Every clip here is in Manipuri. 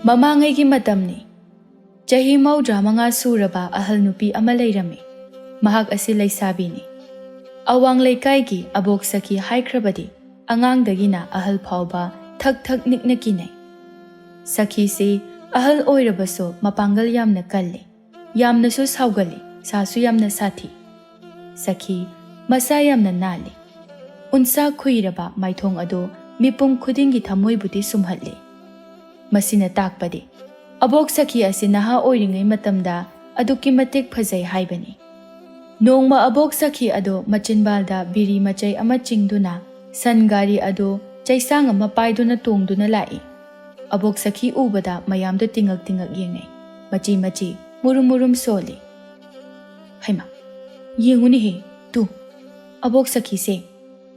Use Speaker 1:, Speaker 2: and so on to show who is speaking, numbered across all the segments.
Speaker 1: ꯃꯃꯥꯡꯉꯩꯒꯤ ꯃꯇꯝꯅꯤ ꯆꯍꯤ 35 ꯁꯨꯔꯕ ꯑꯍꯜ ꯅꯨꯄꯤ ꯑꯃ ꯂꯩꯔꯝꯃꯤ ꯃꯍꯥꯛ ꯑꯁꯤ ꯂꯩꯁꯥꯕꯤꯅꯤ ꯑꯋꯥꯡ ꯂꯩꯀꯥꯏꯒꯤ ꯑꯕꯣꯛ ꯁꯈꯤ ꯍꯥꯏꯈ꯭ꯔꯕꯗꯤ ꯑꯉꯥꯡꯗꯒꯤꯅ ꯑꯍꯜ ꯐꯥꯎꯕ ꯊꯛ ꯊꯛ ꯅꯤꯛꯅ ꯀꯤꯅꯩ ꯁꯈꯤꯁꯤ ꯑꯍꯜ ꯑꯣꯏꯔꯕꯁꯨ ꯃꯄꯥꯡꯒꯜ ꯌꯥꯝꯅ ꯀꯜꯂꯤ ꯌꯥꯝꯅꯁꯨ ꯁꯥꯎꯒꯜꯂꯤ ꯁꯥꯁꯨ ꯌꯥꯝꯅ ꯁꯥꯊꯤ ꯁꯈꯤ ꯃꯁꯥ ꯌꯥꯝꯅ ꯅꯥꯜꯂꯤ ꯎꯟꯁꯥ ꯈꯨꯏꯔꯕ ꯃꯥꯏꯊꯣꯡ ꯑꯗꯨ ꯃꯤꯄꯨꯝ ꯈꯨꯗꯤꯡꯒꯤ ꯊꯃꯣꯏꯕꯨꯗꯤ ꯁꯨꯝꯍꯠꯂꯤ ꯃꯁꯤꯅ ꯇꯥꯛꯄꯗꯤ ꯑꯕꯣꯛ ꯁꯈꯤ ꯑꯁꯤ ꯅꯍꯥ ꯑꯣꯏꯔꯤꯉꯩ ꯃꯇꯝꯗ ꯑꯗꯨꯛꯀꯤ ꯃꯇꯤꯛ ꯐꯖꯩ ꯍꯥꯏꯕꯅꯤ ꯅꯣꯡꯃ ꯑꯕꯣꯛ ꯁꯈꯤ ꯑꯗꯨ ꯃꯆꯤꯟꯕꯥꯜꯗ ꯕꯤꯔꯤ ꯃꯆꯩ ꯑꯃ ꯆꯤꯡꯗꯨꯅ ꯁꯟ ꯒꯥꯔꯤ ꯑꯗꯨ ꯆꯩꯁꯥꯡ ꯑꯃ ꯄꯥꯏꯗꯨꯅ ꯇꯣꯡꯗꯨꯅ ꯂꯥꯛꯏ ꯑꯕꯣꯛ ꯁꯈꯤ ꯎꯕꯗ ꯃꯌꯥꯝꯗꯨ ꯇꯤꯡꯉꯛ ꯇꯤꯡꯉꯛ ꯌꯦꯡꯅꯩ ꯃꯆꯤ ꯃꯆꯤ ꯃꯨꯔꯨꯝ ꯃꯨꯔꯨꯝ ꯁꯣꯜꯂꯤ ꯍꯩꯃꯥ ꯌꯦꯡꯉꯨꯅꯦꯍꯦ ꯇꯨ ꯑꯕꯣꯛ ꯁꯈꯤꯁꯦ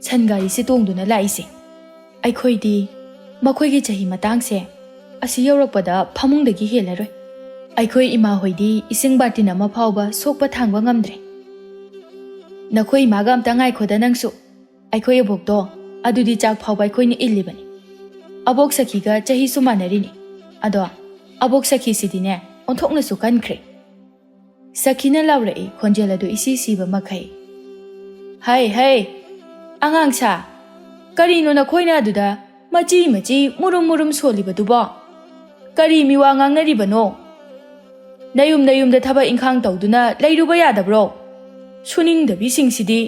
Speaker 1: ꯁꯟ ꯒꯥꯔꯤꯁꯦ ꯇꯣꯡꯗꯨꯅ ꯂꯥꯛꯏꯁꯦ ꯑꯩꯈꯣꯏꯗꯤ ꯃꯈꯣꯏꯒꯤ ꯆꯍꯤ ꯃꯇꯥꯡꯁꯦ ꯑꯁꯤ ꯌꯧꯔꯛꯄꯗ ꯐꯃꯨꯡꯗꯒꯤ ꯍꯦꯜꯂꯔꯣꯏ ꯑꯩꯈꯣꯏ ꯏꯃꯥ ꯍꯣꯏꯗꯤ ꯏꯁꯤꯡ ꯕꯥꯔꯇꯤꯟ ꯑꯃ ꯐꯥꯎꯕ ꯁꯣꯛꯄ ꯊꯥꯡꯕ ꯉꯝꯗ꯭ꯔꯦ ꯅꯈꯣꯏ ꯏꯃꯥꯒ ꯑꯝꯇ ꯉꯥꯏꯈꯣꯗ ꯅꯪꯁꯨ ꯑꯩꯈꯣꯏ ꯑꯕꯣꯛꯇꯣ ꯑꯗꯨꯗꯤ ꯆꯥꯛ ꯐꯥꯎꯕ ꯑꯩꯈꯣꯏꯅ ꯏꯜꯂꯤꯕꯅꯤ ꯑꯕꯣꯛ ꯁꯈꯤꯒ ꯆꯍꯤꯁꯨ ꯃꯥꯟꯅꯔꯤꯅꯤ ꯑꯗꯣ ꯑꯕꯣꯛ ꯁꯈꯤꯁꯤꯗꯤꯅꯦ ꯑꯣꯟꯊꯣꯛꯅꯁꯨ ꯀꯟꯈ꯭ꯔꯦ ꯁꯈꯤꯅ ꯂꯥꯎꯔꯛꯏ ꯈꯣꯟꯖꯦꯜ ꯑꯗꯨ ꯏꯁꯤ ꯁꯤꯕ ꯃꯈꯩ ꯍꯩ ꯍꯩ ꯑꯉꯥꯡꯁꯥ ꯀꯔꯤꯅꯣ ꯅꯈꯣꯏꯅ ꯑꯗꯨꯗ ꯃꯆꯤ ꯃꯆꯤ ꯃꯨꯔꯨꯝ ꯃꯨꯔꯨꯝ ꯁꯣꯜꯂꯤꯕꯗꯨꯕꯣ ꯀꯔꯤ ꯃꯤꯋꯥ ꯉꯥꯡꯅꯔꯤꯕꯅꯣ ꯅꯌꯨꯝꯗ ꯊꯕꯛ ꯏꯪꯈꯥꯡ ꯇꯧꯗꯨꯅ ꯂꯩꯔꯨꯕ ꯌꯥꯗꯕ꯭ꯔꯣ ꯁꯨꯅꯤꯡꯗꯕꯤꯁꯤꯡꯁꯤꯗꯤ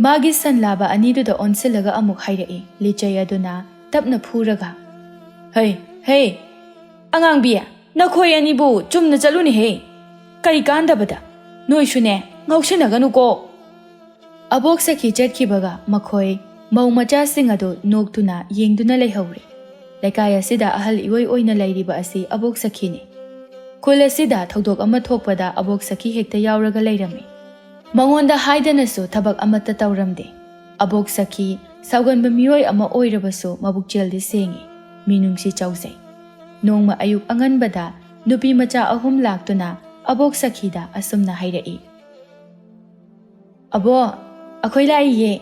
Speaker 1: ꯃꯥꯒꯤ ꯁꯟꯂꯥꯕ ꯑꯅꯤꯗꯨꯗ ꯑꯣꯟꯁꯤꯜꯂꯒ ꯑꯃꯨꯛ ꯍꯥꯏꯔꯛꯏ ꯂꯤꯆꯩ ꯑꯗꯨꯅ ꯇꯞꯅ ꯐꯨꯔꯒ ꯍꯩ ꯍꯩ ꯑꯉꯥꯡꯕꯤ ꯅꯈꯣꯏ ꯑꯅꯤꯕꯨ ꯆꯨꯝꯅ ꯆꯠꯂꯨꯅꯦꯍꯦ ꯀꯔꯤ ꯀꯥꯟꯗꯕꯗ ꯅꯣꯏꯁꯨꯅꯦ ꯉꯥꯎꯁꯤꯟꯅꯒꯅꯨꯀꯣ ꯑꯕꯣꯛ ꯁꯈꯤ ꯆꯠꯈꯤꯕꯒ ꯃꯈꯣꯏ ꯃꯧ ꯃꯆꯥꯁꯤꯡ ꯑꯗꯨ ꯅꯣꯛꯇꯨꯅ ꯌꯦꯡꯗꯨꯅ ꯂꯩꯍꯧꯔꯤ ꯂꯩꯀꯥꯏ ꯑꯁꯤꯗ ꯑꯍꯜ ꯏꯑꯣꯏ ꯑꯣꯏꯅ ꯂꯩꯔꯤꯕ ꯑꯁꯤ ꯑꯕꯣꯛ ꯁꯈꯤꯅꯤ ꯈꯨꯜ ꯑꯁꯤꯗ ꯊꯧꯗꯣꯛ ꯑꯃ ꯊꯣꯛꯄꯗ ꯑꯕꯣꯛ ꯁꯈꯤ ꯍꯦꯛꯇ ꯌꯥꯎꯔꯒ ꯂꯩꯔꯝꯃꯤ ꯃꯉꯣꯟꯗ ꯍꯥꯏꯗꯅꯁꯨ ꯊꯕꯛ ꯑꯃꯠꯇ ꯇꯧꯔꯝꯗꯦ ꯑꯕꯣꯛ ꯁꯈꯤ ꯁꯥꯎꯒꯟꯕ ꯃꯤꯑꯣꯏ ꯑꯃ ꯑꯣꯏꯔꯕꯁꯨ ꯃꯕꯨꯛꯆꯦꯜꯗꯤ ꯁꯦꯡꯉꯤ ꯃꯤꯅꯨꯡꯁꯤ ꯆꯥꯎꯖꯩ ꯅꯣꯡꯃ ꯑꯌꯨꯛ ꯑꯉꯟꯕꯗ ꯅꯨꯄꯤ ꯃꯆꯥ 3 ꯂꯥꯛꯇꯨꯅ ꯑꯕꯣꯛ ꯁꯈꯤꯗ ꯑꯁꯨꯝꯅ ꯍꯥꯏꯔꯛꯏ ꯑꯕꯣ ꯑꯩꯈꯣꯏ ꯂꯥꯛꯏꯌꯦ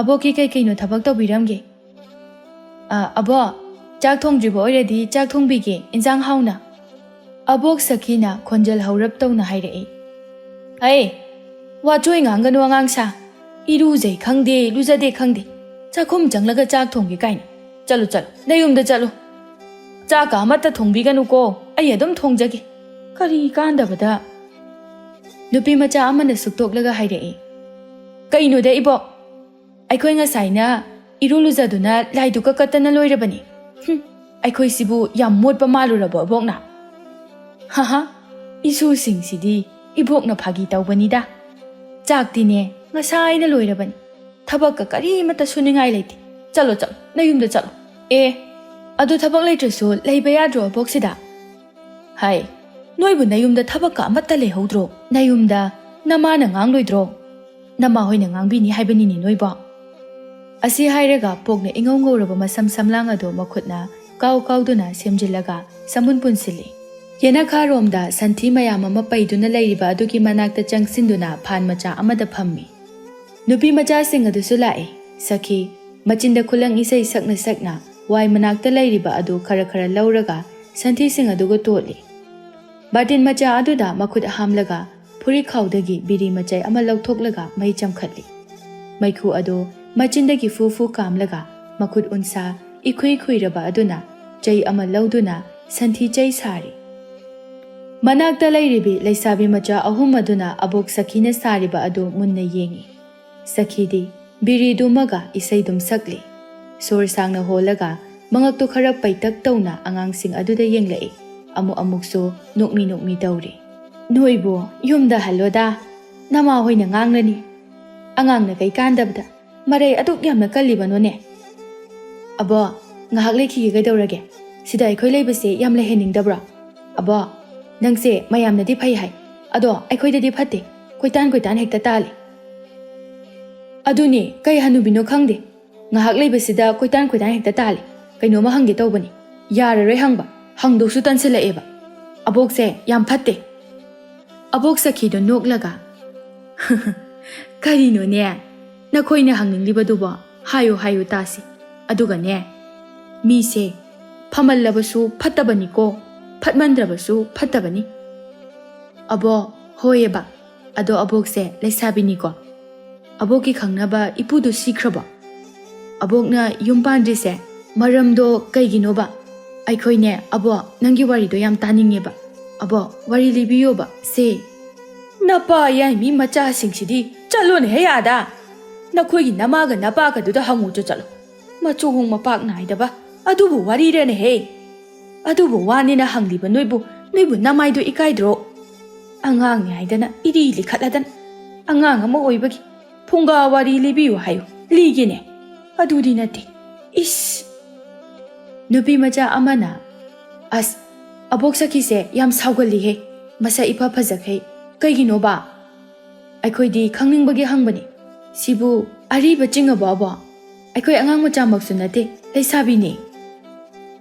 Speaker 1: ꯑꯕꯣꯛꯀꯤ ꯀꯩꯀꯩꯅꯣ ꯊꯕꯛ ꯇꯧꯕꯤꯔꯝꯒꯦ ꯑꯕꯣ ꯆꯥꯛ ꯊꯣꯡꯗ꯭ꯔꯤꯕ ꯑꯣꯏꯔꯗꯤ ꯆꯥꯛ ꯊꯣꯡꯕꯤꯒꯦ ꯏꯟꯖꯥꯡ ꯍꯥꯎꯅ ꯑꯕꯣꯛ ꯁꯈꯤꯅ ꯈꯣꯟꯖꯦꯜ ꯍꯧꯔꯞ ꯇꯧꯅ ꯍꯥꯏꯔꯛꯏ ꯍꯩ ꯋꯥꯆꯣꯏ ꯉꯥꯡꯒꯅꯨ ꯑꯉꯥꯡꯁꯥ ꯏꯔꯨꯖꯩ ꯈꯪꯗꯦ ꯂꯨꯖꯗꯦ ꯈꯪꯗꯦ ꯆꯥꯛꯈꯨꯝ ꯆꯪꯂꯒ ꯆꯥꯛ ꯊꯣꯡꯒꯦ ꯀꯥꯏꯅ ꯆꯠꯂꯨ ꯅꯌꯨꯝꯗ ꯆꯠꯂꯨ ꯆꯥꯛꯀ ꯑꯃꯠꯇ ꯊꯣꯡꯕꯤꯒꯅꯨꯀꯣ ꯑꯩ ꯑꯗꯨꯝ ꯊꯣꯡꯖꯒꯦ ꯀꯔꯤ ꯀꯥꯟꯗꯕꯗ ꯅꯨꯄꯤ ꯃꯆꯥ ꯑꯃꯅ ꯁꯨꯛꯇꯣꯛꯂꯒ ꯍꯥꯏꯔꯛꯏ ꯀꯩꯅꯣꯗ ꯏꯕꯣꯛ ꯑꯩꯈꯣꯏ ꯉꯁꯥꯏꯅ ꯏꯔꯨ ꯂꯨꯖꯗꯨꯅ ꯂꯥꯏꯗꯨꯛꯀ ꯀꯠꯇꯅ ꯂꯣꯏꯔꯕꯅꯤ ꯑꯩꯈꯣꯏꯁꯤꯕꯨ ꯌꯥꯝ ꯃꯣꯠꯄ ꯃꯥꯜꯂꯨꯔꯕꯣ ꯑꯕꯣꯛꯅ ꯍꯥꯍꯥ ꯏꯁꯨꯁꯤꯡꯁꯤꯗꯤ ꯏꯕꯣꯛꯅ ꯐꯥꯒꯤ ꯇꯧꯕꯅꯤꯗ ꯆꯥꯛꯇꯤꯅꯦ ꯉꯁꯥꯏꯅ ꯂꯣꯏꯔꯕꯅꯤ ꯊꯕꯛꯀ ꯀꯔꯤꯃꯠꯇ ꯁꯨꯅꯤꯡꯉꯥꯏ ꯂꯩꯇꯦ ꯆꯠꯂꯣ ꯅꯌꯨꯝꯗ ꯆꯠꯂꯣ ꯑꯗꯨ ꯊꯕꯛ ꯂꯩꯇ꯭ꯔꯁꯨ ꯂꯩꯕ ꯌꯥꯗ꯭ꯔꯣ ꯑꯕꯣꯛꯁꯤꯗ ꯍꯥꯏ ꯅꯣꯏꯕꯨ ꯅꯌꯨꯝꯗ ꯊꯕꯛꯀ ꯑꯃꯠꯇ ꯂꯩꯍꯧꯗ꯭ꯔꯣ ꯅꯌꯨꯝꯗ ꯅꯃꯥꯅ ꯉꯥꯡꯂꯣꯏꯗ꯭ꯔꯣ ꯅꯃꯥ ꯍꯣꯏꯅ ꯉꯥꯡꯕꯤꯅꯤ ꯍꯥꯏꯕꯅꯤꯅꯦ ꯅꯣꯏꯕꯣ ꯑꯁꯤ ꯍꯥꯏꯔꯒ ꯄꯣꯛꯅ ꯏꯉꯧ ꯉꯧꯔꯕ ꯃꯁꯝ ꯁꯝꯂꯥꯡ ꯑꯗꯨ ꯃꯈꯨꯠꯅ ꯀꯥꯎꯗꯨꯅ ꯁꯦꯝꯖꯤꯜꯂꯒ ꯁꯃꯨꯟ ꯄꯨꯟꯁꯤꯜꯂꯤ ꯌꯦꯅꯈꯥꯔꯣꯝꯗ ꯁꯟꯊꯤ ꯃꯌꯥꯝ ꯑꯃ ꯄꯩꯗꯨꯅ ꯂꯩꯔꯤꯕ ꯑꯗꯨꯒꯤ ꯃꯅꯥꯛꯇ ꯆꯪꯁꯤꯟꯗꯨꯅ ꯐꯥꯟ ꯃꯆꯥ ꯑꯃꯗ ꯐꯝꯃꯤ ꯅꯨꯄꯤ ꯃꯆꯥꯁꯤꯡ ꯑꯗꯨꯁꯨ ꯂꯥꯛꯏ ꯁꯈꯤ ꯃꯆꯤꯟꯗ ꯈꯨꯂꯪ ꯏꯁꯩ ꯁꯛꯅ ꯋꯥꯏ ꯃꯅꯥꯛꯇ ꯂꯩꯔꯤꯕ ꯑꯗꯨ ꯈꯔ ꯂꯧꯔꯒ ꯁꯟꯊꯤꯁꯤꯡ ꯑꯗꯨꯒ ꯇꯣꯠꯂꯤ ꯕꯥꯔꯇꯤꯟ ꯃꯆꯥ ꯑꯗꯨꯗ ꯃꯈꯨꯠ ꯍꯥꯝꯂꯒ ꯐꯨꯔꯤꯈꯥꯎꯗꯒꯤ ꯕꯤꯔꯤ ꯃꯆꯩ ꯑꯃ ꯂꯧꯊꯣꯛꯂꯒ ꯃꯩ ꯆꯝꯈꯠꯂꯤ ꯃꯩꯈꯨ ꯑꯗꯨ ꯃꯆꯤꯟꯗꯒꯤ ꯐꯨ ꯀꯥꯝꯂꯒ ꯃꯈꯨꯠ ꯎꯟꯁꯥ ꯏꯈꯨꯏ ꯈꯨꯏꯔꯕ ꯑꯗꯨꯅ ꯆꯩ ꯑꯃ ꯂꯧꯗꯨꯅ ꯁꯟꯊꯤ ꯆꯩ ꯁꯥꯔꯤ ꯃꯅꯥꯛꯇ ꯂꯩꯔꯤꯕꯤ ꯂꯩꯁꯥꯕꯤ ꯃꯆꯥ 3 ꯑꯗꯨꯅ ꯑꯕꯣꯛ ꯁꯈꯤꯅ ꯁꯥꯔꯤꯕ ꯑꯗꯨ ꯃꯨꯟꯅ ꯌꯦꯡꯉꯤ ꯁꯈꯤꯗꯤ ꯕꯤꯔꯤꯗꯨꯃꯒ ꯏꯁꯩꯗꯨꯝ ꯁꯛꯂꯤ ꯁꯣꯔ ꯁꯥꯡꯅ ꯍꯣꯜꯂꯒ ꯃꯉꯛꯇꯨ ꯈꯔ ꯄꯩꯇꯛ ꯇꯧꯅ ꯑꯉꯥꯡꯁꯤꯡ ꯑꯗꯨꯗ ꯌꯦꯡꯂꯛꯏ ꯑꯃꯨꯛꯁꯨ ꯅꯣꯛꯃꯤ ꯇꯧꯔꯤ ꯅꯣꯏꯕꯨ ꯌꯨꯝꯗ ꯍꯜꯂꯣꯗ ꯅꯃꯥ ꯍꯣꯏꯅ ꯉꯥꯡꯂꯅꯤ ꯑꯉꯥꯡꯅ ꯀꯩꯀꯥꯟꯗꯕꯗ ꯃꯔꯩ ꯑꯗꯨꯛ ꯌꯥꯝꯅ ꯀꯜꯂꯤꯕꯅꯣꯅꯦ ꯑꯕꯣ ꯉꯥꯏꯍꯥꯛ ꯂꯩꯈꯤꯒꯦ ꯀꯩꯗꯧꯔꯒꯦ ꯁꯤꯗ ꯑꯩꯈꯣꯏ ꯂꯩꯕꯁꯦ ꯌꯥꯝ ꯂꯩꯍꯟꯅꯤꯡꯗꯕ꯭ꯔꯣ ꯑꯕꯣ ꯅꯪꯁꯦ ꯃꯌꯥꯝꯅꯗꯤ ꯐꯩ ꯍꯥꯏ ꯑꯗꯣ ꯑꯩꯈꯣꯏꯗꯗꯤ ꯐꯠꯇꯦ ꯀꯣꯏꯇꯥꯟ ꯍꯦꯛꯇ ꯇꯥꯜꯂꯤ ꯑꯗꯨꯅꯦ ꯀꯩ ꯍꯟꯅꯨꯕꯤꯅꯣ ꯈꯪꯗꯦ ꯉꯥꯏꯍꯥꯛ ꯂꯩꯕꯁꯤꯗ ꯀꯣꯏꯇꯥꯟ ꯍꯦꯛꯇ ꯇꯥꯜꯂꯤ ꯀꯩꯅꯣꯝꯃ ꯍꯪꯒꯦ ꯇꯧꯕꯅꯤ ꯌꯥꯔꯔꯣꯏ ꯍꯪꯗꯧꯁꯨ ꯇꯟꯁꯤꯜꯂꯛꯑꯦꯕ ꯑꯕꯣꯛꯁꯦ ꯌꯥꯝ ꯐꯠꯇꯦ ꯑꯕꯣꯛ ꯁꯈꯤꯗꯣ ꯅꯣꯛꯂꯒ ꯀꯔꯤꯅꯣꯅꯦ ꯅꯈꯣꯏꯅ ꯍꯪꯅꯤꯡꯂꯤꯕꯗꯨꯕꯣ ꯍꯥꯏꯌꯨ ꯇꯥꯁꯤ ꯑꯗꯨꯒꯅꯦ ꯃꯤꯁꯦ ꯐꯃꯜꯂꯕꯁꯨ ꯐꯠꯇꯕꯅꯤꯀꯣ ꯐꯠꯃꯟꯗ꯭ꯔꯕꯁꯨ ꯐꯠꯇꯕꯅꯤ ꯑꯕꯣꯛ ꯍꯣꯏꯌꯦꯕ ꯑꯗꯣ ꯑꯕꯣꯛꯁꯦ ꯂꯩꯁꯥꯕꯤꯅꯤꯀꯣ ꯑꯕꯣꯛꯀꯤ ꯈꯪꯅꯕ ꯏꯄꯨꯗꯨ ꯁꯤꯈ꯭ꯔꯕꯣ ꯑꯕꯣꯛꯅ ꯌꯨꯝ ꯄꯥꯟꯗ꯭ꯔꯤꯁꯦ ꯃꯔꯝꯗꯣ ꯀꯩꯒꯤꯅꯣꯕ ꯑꯩꯈꯣꯏꯅꯦ ꯑꯕꯣꯛ ꯅꯪꯒꯤ ꯋꯥꯔꯤꯗꯣ ꯌꯥꯝ ꯇꯥꯅꯤꯡꯉꯦꯕ ꯑꯕꯣꯛ ꯋꯥꯔꯤ ꯂꯤꯕꯤꯌꯣꯕ ꯁꯦ ꯅꯄꯥ ꯌꯥꯏꯃꯤ ꯃꯆꯥꯁꯤꯡꯁꯤꯗꯤ ꯆꯠꯂꯣꯅꯦ ꯍꯦ ꯑꯥꯗ ꯅꯈꯣꯏꯒꯤ ꯅꯃꯥꯒ ꯅꯄꯥꯒꯗꯨꯗ ꯍꯪꯉꯨꯆꯣ ꯆꯠꯂꯣ ꯃꯆꯣꯡ ꯃꯄꯥꯛ ꯅꯥꯏꯗꯕ ꯑꯗꯨꯕꯨ ꯋꯥꯔꯤꯔꯅꯦꯍꯦ ꯑꯗꯨꯕꯨ ꯋꯥꯅꯤꯅ ꯍꯪꯂꯤꯕ ꯅꯣꯏꯕꯨ ꯅꯃꯥꯏꯗꯣ ꯏꯀꯥꯏꯗ꯭ꯔꯣ ꯑꯉꯥꯡꯅꯤ ꯍꯥꯏꯗꯅ ꯏꯔꯤ ꯂꯤꯈꯠꯂꯗꯅ ꯑꯉꯥꯡ ꯑꯃ ꯑꯣꯏꯕꯒꯤ ꯐꯨꯡꯒꯥ ꯋꯥꯔꯤ ꯂꯤꯕꯤꯌꯨ ꯍꯥꯏꯌꯨ ꯂꯤꯒꯦꯅꯦ ꯑꯗꯨꯗꯤ ꯅꯠꯇꯦ ꯏꯁ ꯅꯨꯄꯤ ꯃꯆꯥ ꯑꯃꯅ ꯑꯁ ꯑꯕꯣꯛ ꯁꯈꯤꯁꯦ ꯌꯥꯝ ꯁꯥꯎꯒꯜꯂꯤꯍꯦ ꯃꯁꯛ ꯏꯐ ꯐꯖꯈꯩ ꯀꯩꯒꯤꯅꯣꯕ ꯑꯩꯈꯣꯏꯗꯤ ꯈꯪꯅꯤꯡꯕꯒꯤ ꯍꯪꯕꯅꯤ ꯁꯤꯕꯨ ꯑꯔꯤꯕ ꯆꯤꯡꯉꯕꯣ ꯑꯕꯣ ꯑꯩꯈꯣꯏ ꯑꯉꯥꯡ ꯃꯆꯥꯃꯛꯁꯨ ꯅꯠꯇꯦ ꯂꯩꯁꯥꯕꯤꯅꯤ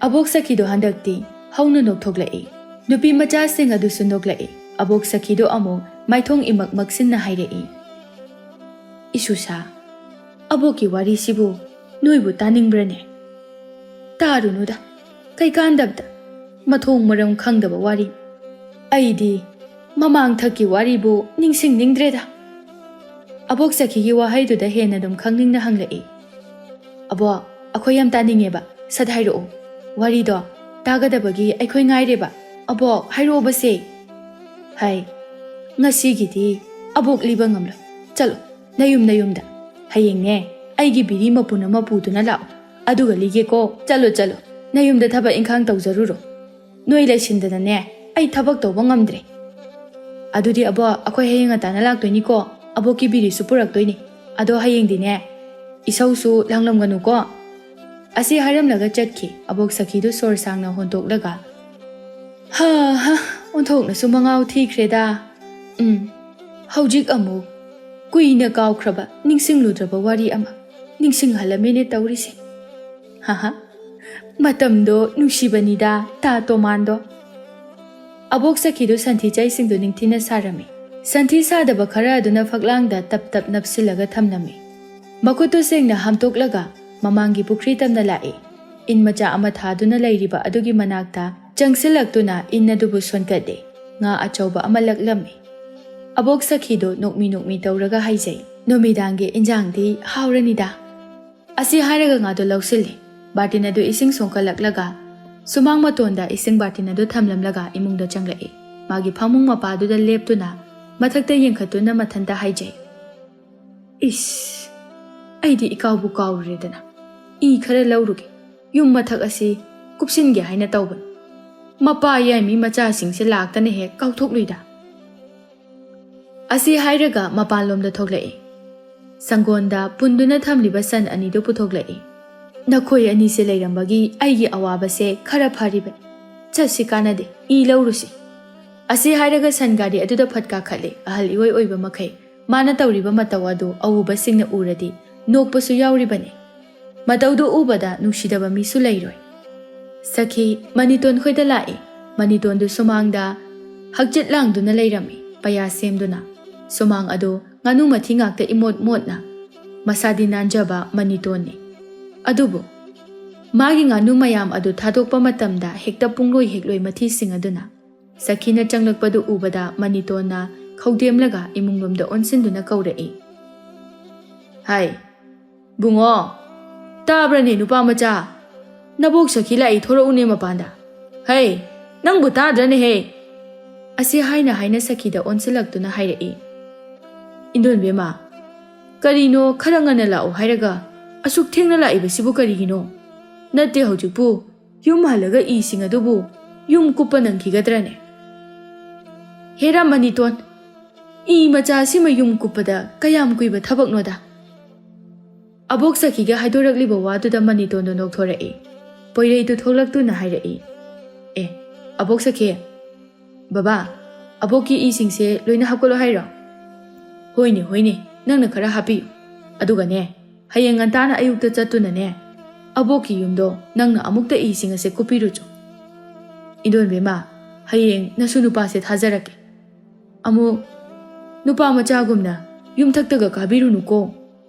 Speaker 1: ꯑꯕꯣꯛ ꯁꯈꯤꯗꯣ ꯍꯟꯗꯛꯇꯤ ꯍꯧꯅ ꯅꯣꯛꯊꯣꯛꯂꯛꯏ ꯅꯨꯄꯤ ꯃꯆꯥꯁꯤꯡ ꯑꯗꯨꯁꯨ ꯅꯣꯛꯂꯛꯏ ꯑꯕꯣꯛ ꯁꯈꯤꯗꯣ ꯑꯃꯨꯛ ꯃꯥꯏꯊꯣꯡ ꯏꯃꯛ ꯃꯛꯁꯤꯟꯅ ꯍꯥꯏꯔꯛꯏ ꯏꯁꯨꯁꯥ ꯑꯕꯣꯛꯀꯤ ꯋꯥꯔꯤꯁꯤꯕꯨ ꯅꯣꯏꯕꯨ ꯇꯥꯅꯤꯡꯕ꯭ꯔꯅꯦ ꯇꯥꯔꯨꯅꯨꯗ ꯀꯩꯀꯥꯟꯗꯕꯗ ꯃꯊꯣꯡ ꯃꯔꯝ ꯈꯪꯗꯕ ꯋꯥꯔꯤ ꯑꯩꯗꯤ ꯃꯃꯥꯡ ꯊꯛꯀꯤ ꯋꯥꯔꯤꯕꯨ ꯅꯤꯡꯁꯤꯡꯅꯤꯡꯗ꯭ꯔꯦꯗ ꯑꯕꯣꯛ ꯁꯈꯤꯒꯤ ꯋꯥꯍꯩꯗꯨꯗ ꯍꯦꯟꯅ ꯑꯗꯨꯝ ꯈꯪꯅꯤꯡꯅ ꯍꯪꯂꯛꯏ ꯑꯕꯣꯛ ꯑꯩꯈꯣꯏ ꯌꯥꯝ ꯇꯥꯅꯤꯡꯉꯦꯕ ꯁꯠ ꯍꯥꯏꯔꯛꯑꯣ ꯋꯥꯔꯤꯗꯣ ꯇꯥꯒꯗꯕꯒꯤ ꯑꯩꯈꯣꯏ ꯉꯥꯏꯔꯦꯕ ꯑꯕꯣꯛ ꯍꯥꯏꯔꯛꯑꯣꯕꯁꯦ ꯍꯥꯏ ꯉꯁꯤꯒꯤꯗꯤ ꯑꯕꯣꯛ ꯂꯤꯕ ꯉꯝꯂꯣꯏ ꯆꯠꯂꯣ ꯅꯌꯨꯝꯗ ꯍꯌꯦꯡꯅꯦ ꯑꯩꯒꯤ ꯕꯤꯔꯤ ꯃꯄꯨꯟ ꯑꯃ ꯄꯨꯗꯨꯅ ꯂꯥꯛꯑꯣ ꯑꯗꯨꯒ ꯂꯤꯒꯦꯀꯣ ꯆꯠꯂꯣ ꯅꯌꯨꯝꯗ ꯊꯕꯛ ꯏꯪꯈꯥꯡ ꯇꯧꯖꯔꯨꯔꯣ ꯅꯣꯏ ꯂꯩꯁꯤꯟꯗꯅꯅꯦ ꯑꯩ ꯊꯕꯛ ꯇꯧꯕ ꯉꯝꯗ꯭ꯔꯦ ꯑꯗꯨꯗꯤ ꯑꯕꯣꯛ ꯑꯩꯈꯣꯏ ꯍꯌꯦꯡ ꯉꯟꯇꯥꯅ ꯂꯥꯛꯇꯣꯏꯅꯤꯀꯣ ꯑꯕꯣꯛꯀꯤ ꯕꯤꯔꯤꯁꯨ ꯄꯨꯔꯛꯇꯣꯏꯅꯤ ꯑꯗꯣ ꯍꯌꯦꯡꯗꯤꯅꯦ ꯏꯁꯧꯁꯨ ꯂꯥꯡꯂꯝꯒꯅꯨꯀꯣ ꯑꯁꯤ ꯍꯥꯏꯔꯝꯂꯒ ꯆꯠꯈꯤ ꯑꯕꯣꯛ ꯁꯈꯤꯗꯨ ꯁꯣꯔ ꯁꯥꯡꯅ ꯍꯣꯟꯇꯣꯛꯂꯒ ꯍꯥ ꯑꯣꯟꯊꯣꯛꯅꯁꯨ ꯃꯉꯥꯎ ꯊꯤꯈ꯭ꯔꯦꯗ ꯍꯧꯖꯤꯛ ꯑꯃꯨꯛ ꯀꯨꯏꯅ ꯀꯥꯎꯈ꯭ꯔꯕ ꯅꯤꯡꯁꯤꯡꯂꯨꯗ꯭ꯔꯕ ꯋꯥꯔꯤ ꯑꯃ ꯅꯤꯡꯁꯤꯡꯍꯜꯂꯝꯃꯦꯅꯦ ꯇꯧꯔꯤꯁꯦ ꯃꯇꯝꯗꯣ ꯅꯨꯡꯁꯤꯕꯅꯤꯗ ꯇꯥ ꯇꯣꯃꯥꯟꯗꯣ ꯑꯕꯣꯛ ꯁꯈꯤꯗꯨ ꯁꯟꯊꯤ ꯆꯩꯁꯤꯡꯗꯨ ꯅꯤꯡꯊꯤꯅ ꯁꯥꯔꯝꯃꯤ ꯁꯟꯊꯤ ꯁꯥꯗꯕ ꯈꯔ ꯑꯗꯨꯅ ꯐꯛꯂꯥꯡꯗ ꯇꯞ ꯅꯞꯁꯤꯜꯂꯒ ꯊꯝꯂꯝꯃꯤ ꯃꯈꯨꯠꯇꯨ ꯁꯦꯡꯅ ꯍꯥꯝꯇꯣꯛꯂꯒ ꯃꯃꯥꯡꯒꯤ ꯄꯨꯈ꯭ꯔꯤ ꯇꯝꯅ ꯂꯥꯛꯏ ꯏꯟ ꯃꯆꯥ ꯑꯃ ꯊꯥꯗꯨꯅ ꯂꯩꯔꯤꯕ ꯑꯗꯨꯒꯤ ꯃꯅꯥꯛꯇ ꯆꯪꯁꯤꯜꯂꯛꯇꯨꯅ ꯏꯟ ꯑꯗꯨꯕꯨ ꯁꯣꯟꯀꯠꯂꯦ ꯉꯥ ꯑꯆꯧꯕ ꯑꯃ ꯂꯛꯂꯝꯃꯤ ꯑꯕꯣꯛ ꯁꯈꯤꯗꯨ ꯅꯣꯛꯃꯤ ꯇꯧꯔꯒ ꯍꯥꯏꯖꯩ ꯅꯨꯃꯤꯗꯥꯡꯒꯤ ꯏꯟꯖꯥꯡꯗꯤ ꯍꯥꯎꯔꯅꯤꯗ ꯑꯁꯤ ꯍꯥꯏꯔꯒ ꯉꯥꯗꯨ ꯂꯧꯁꯤꯜꯂꯤ ꯕꯥꯔꯇꯤꯟ ꯑꯗꯨ ꯏꯁꯤꯡ ꯁꯣꯡꯀꯠꯂꯛꯂꯒ ꯁꯨꯃꯥꯡ ꯃꯇꯣꯟꯗ ꯏꯁꯤꯡ ꯕꯥꯔꯇꯤꯟ ꯑꯗꯨ ꯊꯝꯂꯝꯂꯒ ꯏꯃꯨꯡꯗ ꯆꯪꯂꯛꯏ ꯃꯥꯒꯤ ꯐꯃꯨꯡ ꯃꯄꯥꯗꯨꯗ लेप्तुना मथक्ता येंखत्तुना मथंता हाइजै इस अैदि इकाउबु काउरेदना ई खरा लौरुगे युम मथक असि कुपसिनगे हाइना तौबन मपा याइमी मचासिंगसे लाक्तने हे काउथोक्लुइदा असि हाइरगा मपानलोमदा थोक्लई संगोंदा पुंदुना थमलिबा सन अनिदु पुथोक्लई नखोय अनिसे लैरंबगी अैगी अवाबसे खरा फरिबे चसि कानादे ई लौरुसि असि हाइरगा सनगाडी अदुदा फटका खले अहल इवोय ओइबा मखै माना तौरिबा मतौ अदु अवुबसिंगना उरदि नोकपसु याउरिबने मतौदु उबदा नुसिदबा मिसु लैरोय सखी मनितोन खोइदा लाए मनितोनदु सुमांगदा हक्जित लांगदुना लैरमी पया सेमदुना सुमांग अदु nganu mathi ngakta imot motna masadi nanjaba manitone adubu magi nganu mayam adu thadokpa matamda hekta pungloi hekloi mathi sing aduna sakhina changlakpadu ubada manitona khaudemlaga imunglomda onsinduna kaurei hai bungo tabrane nupa macha nabok sakhila I thoro une mapanda hai nangbu tadrane he asi haina sakhida onsilaktuna hairei Indon bema karino kharangana lao hairaga asuk thengna laiba sibu karigino natte hojikpu yum halaga I singa dubu yum kupa nangkigadrane hera maniton I macha sima yum kupada kayam kuiba thabaknoda abok sakhiga haidorakliba waduda maniton do nokthorei poirei tu tholaktu na hairei abok sakhe baba aboki I singse loina hakolo hairo होइने नंगना खरा हापियु अदुगने हयेंग अंताना अयुक्ता चत्तुनने अबोकी युमदो नंगना अमुक्ता इसिंग असे कुपिरुचो इदोन बेमा हयेंग नसु नुपासे थाजरके अमु नुपा मचागुमना युमथक्तगा काबिरुनुको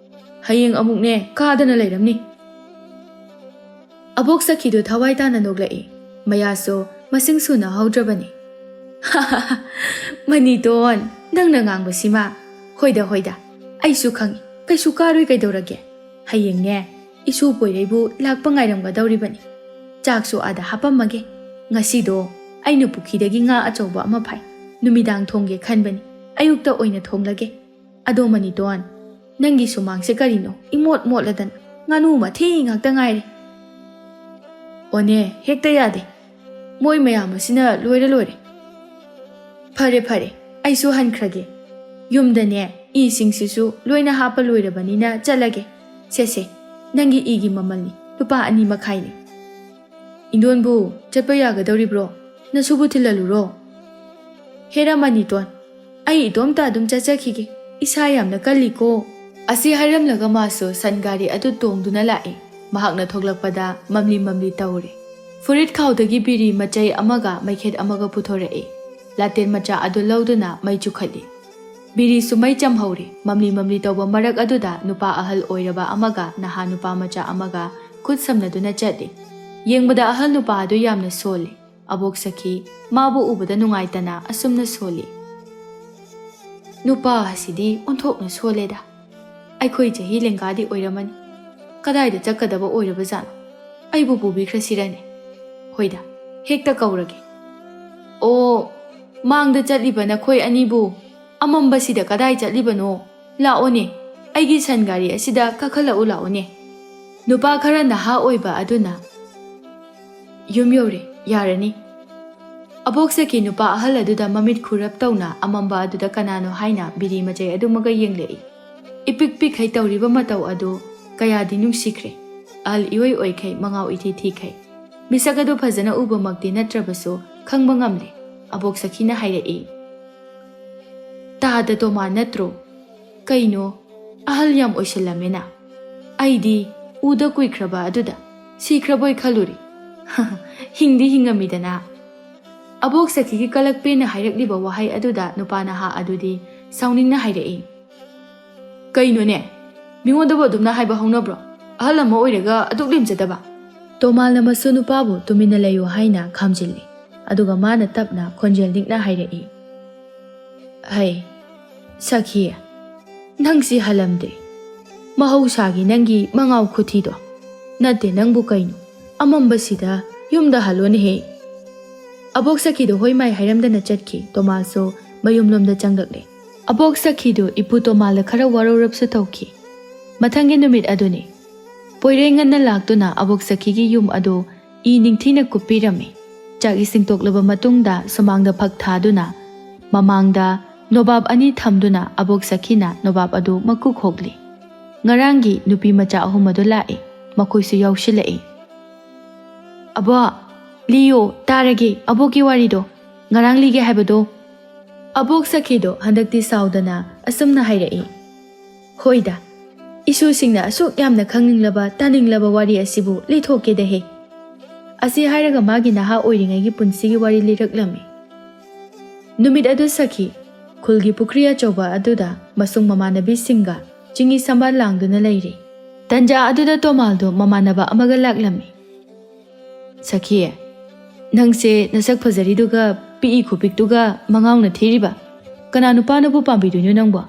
Speaker 1: हयेंग अमुकने कादना लैरमनी अबोक सखिदो थवाइताना नोगलाई मयासो ꯃꯁꯤꯡ ꯁꯨꯅ ꯍꯧꯗ꯭ꯔꯕꯅꯤ꯫ ꯃꯅꯤꯇꯣꯟ, ꯅꯪꯅ ꯉꯥꯡꯕꯁꯤꯃ ꯍꯣꯏꯗ ꯑꯩꯁꯨ ꯈꯪꯏ, ꯀꯩꯁꯨ ꯀꯥꯔꯣꯏ ꯀꯩꯗꯧꯔꯒꯦ? ꯍꯌꯦꯡꯅꯦ ꯏꯁꯨ ꯄꯣꯏꯔꯩꯕꯨ ꯂꯥꯛꯄ ꯉꯥꯏꯔꯝꯒꯗꯧꯔꯤꯕꯅꯤ꯫ ꯆꯥꯛꯁꯨ ꯑꯥꯗ ꯍꯥꯞꯄꯝꯃꯒꯦ꯫ ꯉꯁꯤꯗꯣ ꯑꯩꯅ ꯄꯨꯈꯤꯗꯒꯤ ꯉꯥ ꯑꯆꯧꯕ ꯑꯃ ꯐꯥꯏ, ꯅꯨꯃꯤꯗꯥꯡ ꯊꯣꯡꯒꯦ ꯈꯟꯕꯅꯤ, ꯑꯌꯨꯛꯇ ꯑꯣꯏꯅ ꯊꯣꯡꯂꯒꯦ꯫ ꯑꯗꯣ ꯃꯅꯤꯇꯣꯟ, ꯅꯪꯒꯤ ꯁꯨꯃꯥꯡꯁꯦ ꯀꯔꯤꯅꯣ ꯏꯃꯣꯠ ꯃꯣꯠꯂꯗꯅ? ꯉꯥꯅꯨ ꯃꯊꯤ ꯉꯥꯛꯇ ꯉꯥꯏꯔꯦ꯫ ꯑꯣꯅꯦ, ꯍꯦꯛꯇ ꯌꯥꯗꯦ, ꯃꯣꯏ ꯃꯌꯥꯝ ꯑꯁꯤꯅ ꯂꯣꯏꯔꯦ꯫ ꯐꯔꯦ ꯑꯩꯁꯨ ꯍꯟꯈ꯭ꯔꯒꯦ꯫ ꯌꯨꯝꯗꯅꯦ ꯏꯁꯤꯡꯁꯤꯁꯨ ꯂꯣꯏꯅ ꯍꯥꯞꯄ ꯂꯣꯏꯔꯕꯅꯤꯅ ꯆꯠꯂꯒꯦ꯫ ꯁꯦ ꯅꯪꯒꯤ ꯏꯒꯤ ꯃꯃꯜꯅꯤ, ꯂꯨꯄꯥ 2.5ꯅꯤ꯫ ꯏꯟꯗꯣꯟꯕꯨ ꯆꯠꯄ ꯌꯥꯒꯗꯧꯔꯤꯕ꯭ꯔꯣ? ꯅꯁꯨꯕꯨ ꯊꯤꯜꯍꯜꯂꯨꯔꯣ? ꯍꯦꯔꯥ ꯃꯅꯤꯇꯣꯟ, ꯑꯩ ꯏꯇꯣꯝꯇ ꯑꯗꯨꯝ ꯆꯠꯆꯈꯤꯒꯦ, ꯏꯁꯥ ꯌꯥꯝꯅ ꯀꯜꯂꯤꯀꯣ꯫ ꯑꯁꯤ ꯍꯥꯏꯔꯝꯂꯒ ꯃꯥꯁꯨ ꯁꯟ ꯒꯥꯔꯤ ꯑꯗꯨ ꯇꯣꯡꯗꯨꯅ ꯂꯥꯛꯏ꯫ ꯃꯍꯥꯛꯅ ꯊꯣꯛꯂꯛꯄꯗ ꯃꯝꯂꯤ ꯇꯧꯔꯦ꯫ ꯐꯨꯔꯤꯠ ꯈꯥꯎꯗꯒꯤ ꯕꯤꯔꯤ ꯃꯆꯩ ꯑꯃꯒ ꯃꯩꯈꯦꯠ ꯑꯃꯒ ꯄꯨꯊꯣꯔꯛꯏ꯫ ꯂꯥꯇꯦꯟ ꯃꯆꯥ ꯑꯗꯨ ꯂꯧꯗꯨꯅ ꯃꯩ ꯆꯨꯈꯠꯂꯤ꯫ ꯕꯤꯔꯤꯁꯨ ꯃꯩ ꯆꯝꯍꯧꯔꯤ꯫ ꯃꯝꯂꯤ ꯇꯧꯕ ꯃꯔꯛ ꯑꯗꯨꯗ ꯅꯨꯄꯥ ꯑꯍꯜ ꯑꯣꯏꯔꯕ ꯑꯃꯒ ꯅꯍꯥ ꯅꯨꯄꯥ ꯃꯆꯥ ꯑꯃꯒ ꯈꯨꯠ ꯁꯝꯅꯗꯨꯅ ꯆꯠꯂꯤ꯫ ꯌꯦꯡꯕꯗ ꯑꯍꯜ ꯅꯨꯄꯥ ꯑꯗꯨ ꯌꯥꯝꯅ ꯁꯣꯜꯂꯤ꯫ ꯑꯕꯣꯛ ꯁꯈꯤ ꯃꯥꯕꯨ ꯎꯕꯗ ꯅꯨꯡꯉꯥꯏꯇꯅ ꯑꯁꯨꯝꯅ ꯁꯣꯜꯂꯤ꯫ ꯅꯨꯄꯥ ꯑꯁꯤꯗꯤ ꯑꯣꯟꯊꯣꯛꯅ ꯁꯣꯜꯂꯦꯗ, ꯑꯩꯈꯣꯏ ꯆꯍꯤ ꯂꯦꯡꯒꯥꯗꯤ ꯑꯣꯏꯔꯝꯃꯅꯤ, ꯀꯗꯥꯏꯗ ꯆꯠꯀꯗꯕ ꯑꯣꯏꯔꯕꯖꯥꯠꯅꯣ? ꯑꯩꯕꯨ ꯄꯨꯕꯤꯈ꯭ꯔꯁꯤꯔꯅꯦ? ꯍꯣꯏꯗ, ꯍꯦꯛꯇ ꯀꯧꯔꯒꯦ꯫ ꯑꯣ, ꯃꯥꯡꯗ ꯆꯠꯂꯤꯕ ꯅꯈꯣꯏ ꯑꯅꯤꯕꯨ ꯑꯃꯝꯕꯁꯤꯗ ꯀꯗꯥꯏ ꯆꯠꯂꯤꯕꯅꯣ? ꯂꯥꯛꯑꯣꯅꯦ, ꯑꯩꯒꯤ ꯁꯟ ꯒꯥꯔꯤ ꯑꯁꯤꯗ ꯀꯥꯈꯠꯂꯛꯎ ꯂꯥꯛꯑꯣꯅꯦ꯫ ꯅꯨꯄꯥ ꯈꯔ ꯅꯍꯥ ꯑꯣꯏꯕ ꯑꯗꯨꯅ ꯌꯨꯝ ꯌꯧꯔꯦ, ꯌꯥꯔꯅꯤ꯫ ꯑꯕꯣꯛ ꯁꯈꯤ ꯅꯨꯄꯥ ꯑꯍꯜ ꯑꯗꯨꯗ ꯃꯃꯤꯠ ꯈꯨꯔꯞ ꯇꯧꯅ ꯑꯃꯝꯕ ꯑꯗꯨꯗ ꯀꯅꯥꯅꯣ ꯍꯥꯏꯅ ꯕꯤꯔꯤ ꯃꯆꯩ ꯑꯗꯨꯃꯒ ꯌꯦꯡꯂꯛꯏ꯫ ꯏꯄꯤꯛ ꯄꯤꯛꯈꯩ ꯇꯧꯔꯤꯕ ꯃꯇꯧ ꯑꯗꯨ ꯀꯌꯥꯗꯤ ꯅꯨꯡꯁꯤꯈ꯭ꯔꯦ꯫ ꯑꯍꯜ ꯏꯑꯣꯏ ꯑꯣꯏꯈꯩ, ꯃꯉꯥꯎ ꯏꯊꯤ ꯊꯤꯈꯩ꯫ ꯃꯤꯁꯛ ꯑꯗꯨ ꯐꯖꯅ ꯎꯕꯃꯛꯇꯤ ꯅꯠꯇ꯭ꯔꯕꯁꯨ ꯈꯪꯕ ꯉꯝꯂꯦ꯫ ꯑꯕꯣꯛ ꯁꯈꯤꯅ ꯍꯥꯏꯔꯛꯏ, ꯇꯥꯗ ꯇꯣꯃꯥ ꯅꯠꯇ꯭ꯔꯣ? ꯀꯩꯅꯣ, ꯑꯍꯜ ꯌꯥꯝ ꯑꯣꯏꯁꯜꯂꯝꯃꯦꯅ꯫ ꯑꯩꯗꯤ ꯎꯗ ꯀꯨꯏꯈ꯭ꯔꯕ ꯑꯗꯨꯗ ꯁꯤꯈ꯭ꯔꯕꯣꯏ ꯈꯜꯂꯨꯔꯤ꯫ ꯍꯤꯡꯗꯤ ꯍꯤꯡꯉꯝꯃꯤꯗꯅ꯫ ꯑꯕꯣꯛ ꯁꯈꯤꯒꯤ ꯀꯂꯛꯄꯦꯅ ꯍꯥꯏꯔꯛꯂꯤꯕ ꯋꯥꯍꯩ ꯑꯗꯨꯗ ꯅꯨꯄꯥ ꯅꯍꯥ ꯑꯗꯨꯗꯤ ꯁꯥꯎꯅꯤꯡꯅ ꯍꯥꯏꯔꯛꯏ, ꯀꯩꯅꯣꯅꯦ, ꯃꯤꯉꯣꯟꯗꯕꯨ ꯑꯗꯨꯝꯅ ꯍꯥꯏꯕ ꯍꯧꯅꯕ꯭ꯔꯣ? ꯑꯍꯜ ꯑꯃ ꯑꯣꯏꯔꯒ ꯑꯗꯨꯛ ꯂꯦꯝꯖꯗꯕ? ꯇꯣꯃꯥꯜꯅ ꯃꯁꯨ ꯅꯨꯄꯥꯕꯨ ꯇꯨꯃꯤꯟꯅ ꯂꯩꯌꯨ ꯍꯥꯏꯅ ꯈꯥꯝꯖꯤꯜꯂꯤ꯫ ꯑꯗꯨꯒ ꯃꯥꯅ ꯇꯞꯅ ꯈꯣꯟꯖꯦꯜ ꯅꯤꯛꯅ ꯍꯥꯏꯔꯛꯏ, ꯍꯩ ꯁꯈꯤ, ꯅꯪꯁꯤ ꯍꯜꯂꯝꯗꯦ꯫ ꯃꯍꯧꯁꯥꯒꯤ ꯅꯪꯒꯤ ꯃꯉꯥꯎ ꯈꯨꯊꯤꯗꯣ ꯅꯠꯇꯦ ꯅꯪꯕꯨ ꯀꯩꯅꯣ? ꯑꯃꯝꯕꯁꯤꯗ ꯌꯨꯝꯗ ꯍꯜꯂꯣꯅꯦꯍꯦ꯫ ꯑꯕꯣꯛ ꯁꯈꯤꯗꯨ ꯍꯣꯏ ꯃꯥꯏ ꯍꯥꯏꯔꯝꯗꯅ ꯆꯠꯈꯤ꯫ ꯇꯣꯃꯥꯜꯁꯨ ꯃꯌꯨꯝꯂꯣꯝꯗ ꯆꯪꯂꯛꯂꯦ꯫ ꯑꯕꯣꯛ ꯁꯈꯤꯗꯨ ꯏꯄꯨ ꯇꯣꯃꯥꯜꯗ ꯈꯔ ꯋꯥꯔꯧꯔꯞꯁꯨ ꯇꯧꯈꯤ꯫ ꯃꯊꯪꯒꯤ ꯅꯨꯃꯤꯠ ꯑꯗꯨꯅꯤ꯫ ꯄꯣꯏꯔꯩ ꯉꯟꯅ ꯂꯥꯛꯇꯨꯅ ꯑꯕꯣꯛ ꯁꯈꯤꯒꯤ ꯌꯨꯝ ꯑꯗꯨ ꯏ ꯅꯤꯡꯊꯤꯅ ꯀꯨꯞꯄꯤꯔꯝꯃꯤ꯫ ꯆꯥꯛ ꯏꯁꯤꯡ ꯇꯣꯛꯂꯕ ꯃꯇꯨꯡꯗ ꯁꯨꯃꯥꯡꯗ ꯐꯛ ꯊꯥꯗꯨꯅ ꯃꯃꯥꯡꯗ ꯅꯣꯕꯥꯞ 2 ꯊꯝꯗꯨꯅ ꯑꯕꯣꯛ ꯁꯈꯤꯅ ꯅꯣꯕꯥꯞ ꯑꯗꯨ ꯃꯀꯨ ꯈꯣꯛꯂꯤ꯫ ꯉꯔꯥꯡꯒꯤ ꯅꯨꯄꯤ ꯃꯆꯥ 3 ꯑꯗꯨ ꯂꯥꯛꯏ꯫ ꯃꯈꯣꯏꯁꯨ ꯌꯥꯎꯁꯤꯜꯂꯛꯏ꯫ ꯑꯕꯣꯛ, ꯂꯤꯌꯣ, ꯇꯥꯔꯒꯦ ꯑꯕꯣꯛꯀꯤ ꯋꯥꯔꯤꯗꯣ, ꯉꯔꯥꯡ ꯂꯤꯒꯦ ꯍꯥꯏꯕꯗꯣ꯫ ꯑꯕꯣꯛ ꯁꯈꯤꯗꯣ ꯍꯟꯗꯛꯇꯤ ꯁꯥꯎꯗꯅ ꯑꯁꯨꯝꯅ ꯍꯥꯏꯔꯛꯏ, ꯍꯣꯏꯗ, ꯏꯁꯨꯁꯤꯡꯅ ꯑꯁꯨꯛ ꯌꯥꯝꯅ ꯈꯪꯅꯤꯡꯂꯕ ꯇꯥꯅꯤꯡꯂꯕ ꯋꯥꯔꯤ ꯑꯁꯤꯕꯨ ꯂꯤꯊꯣꯛꯀꯦꯗꯍꯦ꯫ ꯑꯁꯤ ꯍꯥꯏꯔꯒ ꯃꯥꯒꯤ ꯅꯍꯥ ꯑꯣꯏꯔꯤꯉꯩꯒꯤ ꯄꯨꯟꯁꯤꯒꯤ ꯋꯥꯔꯤ ꯂꯤꯔꯛꯂꯝꯃꯤ꯫ ꯅꯨꯃꯤꯠ ꯑꯗꯨ ꯁꯈꯤ ꯈꯨꯜꯒꯤ ꯄꯨꯈ꯭ꯔꯤ ꯑꯆꯧꯕ ꯑꯗꯨꯗ ꯃꯁꯨꯡ ꯃꯃꯥꯟꯅꯕꯤꯁꯤꯡꯒ ꯆꯤꯡꯒꯤ ꯁꯝꯕꯥꯜ ꯂꯥꯡꯗꯨꯅ ꯂꯩꯔꯤ꯫ ꯇꯟꯖꯥ ꯑꯗꯨꯗ ꯇꯣꯃꯥꯜꯗꯣ ꯃꯃꯥꯟꯅꯕ ꯑꯃꯒ ꯂꯥꯛꯂꯝꯃꯤ꯫ ꯁꯈꯤ, ꯅꯪꯁꯦ ꯅꯁꯛ ꯐꯖꯔꯤꯗꯨꯒ ꯄꯤꯛꯏ ꯈꯨꯄꯤꯛꯇꯨꯒ ꯃꯉꯥꯎꯅ ꯊꯤꯔꯤꯕ ꯀꯅꯥ ꯅꯨꯄꯥꯅꯕꯨ ꯄꯥꯝꯕꯤꯗꯣꯏꯅꯣ ꯅꯪꯕꯣ?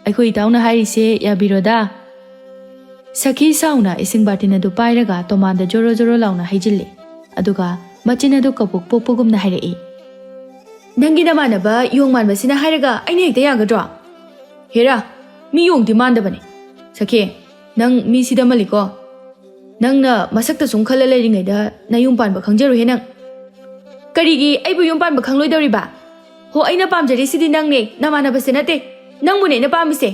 Speaker 1: ꯑꯩꯈꯣꯏ ꯏꯇꯥꯎꯅ ꯍꯥꯏꯔꯤꯁꯦ ꯌꯥꯕꯤꯔꯣꯗꯥ꯫ ꯁꯈꯤ ꯁꯥꯎꯅ ꯏꯁꯤꯡ ꯕꯥꯔꯇꯤꯟ ꯑꯗꯨ ꯄꯥꯏꯔꯒ ꯇꯣꯃꯥꯜꯗ ꯖꯣꯔꯣ ꯂꯥꯎꯅ ꯍꯩꯖꯤꯜꯂꯤ꯫ ꯑꯗꯨꯒ ꯃꯆꯤꯟ ꯑꯗꯨ ꯀꯕꯣꯛ ꯄꯣꯛꯄꯒꯨꯝꯅ ꯍꯥꯏꯔꯛꯏ, ꯅꯪꯒꯤ ꯅꯃꯥꯟꯅꯕ ꯌꯣꯡ ꯃꯥꯟꯕꯁꯤꯅ ꯍꯥꯏꯔꯒ ꯑꯩꯅ ꯍꯦꯛꯇ ꯌꯥꯒꯗ꯭ꯔꯣ? ꯍꯦꯔꯥ, ꯃꯤ ꯌꯣꯡꯗꯤ ꯃꯥꯟꯗꯕꯅꯤ꯫ ꯁꯈꯤ, ꯅꯪ ꯃꯤꯁꯤꯗ ꯃꯜꯂꯤꯀꯣ꯫ ꯅꯪꯅ ꯃꯁꯛꯇ ꯁꯨꯝ ꯈꯜꯂ ꯂꯩꯔꯤꯉꯩꯗ ꯅꯌꯨꯝ ꯄꯥꯟꯕ ꯈꯪꯖꯔꯣꯏꯍꯦ ꯅꯪ꯫ ꯀꯔꯤꯒꯤ ꯑꯩꯕꯨ ꯌꯨꯝ ꯄꯥꯟꯕ ꯈꯪꯂꯣꯏꯗꯧꯔꯤꯕ? ꯍꯣ, ꯑꯩꯅ ꯄꯥꯝꯖꯔꯤꯁꯤꯗꯤ ꯅꯪꯅꯦ, ꯅꯃꯥꯟꯅꯕꯁꯦ ꯅꯠꯇꯦ꯫ ꯅꯪꯕꯨꯅꯦ ꯑꯩꯅ ꯄꯥꯝꯃꯤꯁꯦ꯫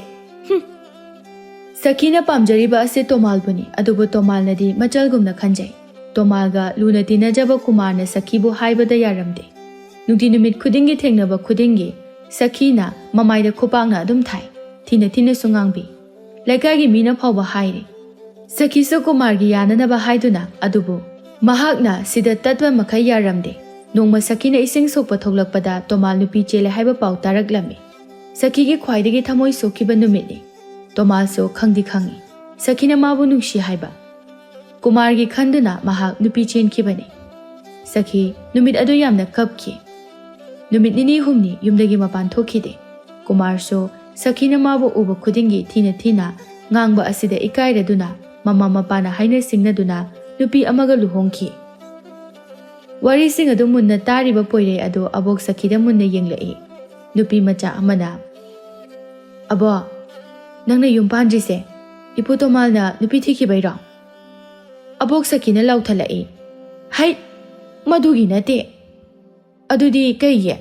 Speaker 1: ꯁꯈꯤꯅ ꯄꯥꯝꯖꯔꯤꯕ ꯑꯁꯤ ꯇꯣꯃꯥꯜꯕꯨꯅꯤ, ꯑꯗꯨꯕꯨ ꯇꯣꯃꯥꯜꯅꯗꯤ ꯃꯆꯜꯒꯨꯝꯅ ꯈꯟꯖꯩ꯫ ꯇꯣꯃꯥꯜꯒ ꯂꯨꯅ ꯇꯤꯟꯅꯖꯕ ꯀꯨꯃꯥꯔꯅ ꯁꯈꯤꯕꯨ ꯍꯥꯏꯕꯗ ꯌꯥꯔꯝꯗꯦ꯫ ꯅꯨꯡꯇꯤ ꯅꯨꯃꯤꯠ ꯈꯨꯗꯤꯡꯒꯤ ꯊꯦꯡꯅꯕ ꯈꯨꯗꯤꯡꯒꯤ ꯁꯈꯤꯅ ꯃꯃꯥꯏꯗ ꯈꯨꯄꯥꯛꯅ ꯑꯗꯨꯝ ꯊꯥꯏ, ꯊꯤꯅꯁꯨ ꯉꯥꯡꯕꯤ꯫ ꯂꯩꯀꯥꯏꯒꯤ ꯃꯤꯅ ꯐꯥꯎꯕ ꯍꯥꯏꯔꯤ꯫ ꯁꯈꯤꯁꯨ ꯀꯨꯃꯥꯔꯒꯤ ꯌꯥꯅꯅꯕ ꯍꯥꯏꯗꯨꯅ, ꯑꯗꯨꯕꯨ ꯃꯍꯥꯛꯅ ꯁꯤꯗ ꯇꯠꯄ ꯃꯈꯩ ꯌꯥꯔꯝꯗꯦ꯫ ꯅꯣꯡꯃ ꯁꯈꯤꯅ ꯏꯁꯤꯡ ꯁꯣꯛꯄ ꯊꯣꯛꯂꯛꯄꯗ ꯇꯣꯃꯥꯜ ꯅꯨꯄꯤ ꯆꯦꯜꯂꯦ ꯍꯥꯏꯕ ꯄꯥꯎ ꯇꯥꯔꯛꯂꯝꯃꯤ꯫ ꯁꯈꯤꯒꯤ ꯈ꯭ꯋꯥꯏꯗꯒꯤ ꯊꯃꯣꯏ ꯁꯣꯛꯈꯤꯕ ꯅꯨꯃꯤꯠꯅꯤ꯫ ꯇꯣꯃꯥꯜꯁꯨ ꯈꯪꯗꯤ ꯈꯪꯏ ꯁꯈꯤꯅ ꯃꯥꯕꯨ ꯅꯨꯡꯁꯤ ꯍꯥꯏꯕ꯫ ꯀꯨꯃꯥꯔꯒꯤ ꯈꯟꯗꯨꯅ ꯃꯍꯥꯛ ꯅꯨꯄꯤ ꯆꯦꯟꯈꯤꯕꯅꯤ꯫ Sakhi numit adu yamna kapki. Numit nini humni yumdagi mapan thokide. Kumar so Sakhi na mabu uba khudingi thina ngangba asida ikairaduna mama mapana haina singnaduna nupi amaga luhongki. Wari sing adu munna tariba poire adu abok Sakhi da munna yenglai. Nupi macha amana. Abo, nangna yum pandrise. Iputo malna nupi thiki bayra. Abok Sakhi na lauthalai. Hai, madugi nate. Adudi kaiye.